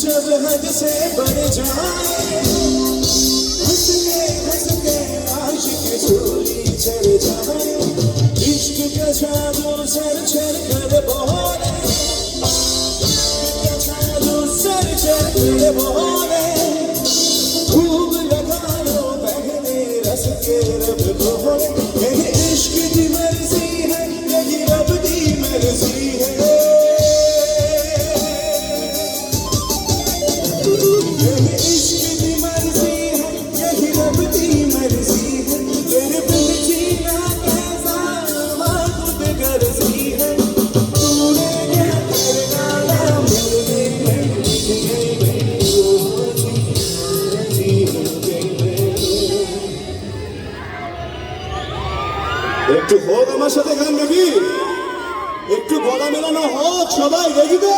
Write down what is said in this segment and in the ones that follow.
जब हद से बढ़ जाए हंसते हंसते आशिक चोरी चढ़ जाए इश्क का जादू सर चढ़ कर बोले जादू सर चढ़ कर बोले खूब लगा लो पहले रस के रब बोले यही इश्क की मर्जी है यही रब की मर्जी है একটু হোক আমার সাথে গান নাকি একটু গলা মেলানো হোক সবাই রেডি তো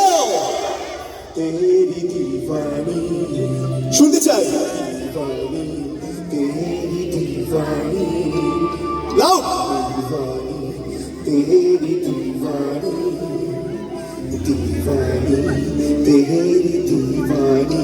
তেরি দিওয়ানি শুনতে চাই দিওয়ানি তেরি দিওয়ানি লাও তেরি দিওয়ানি দিওয়ানি তেরি দিওয়ানি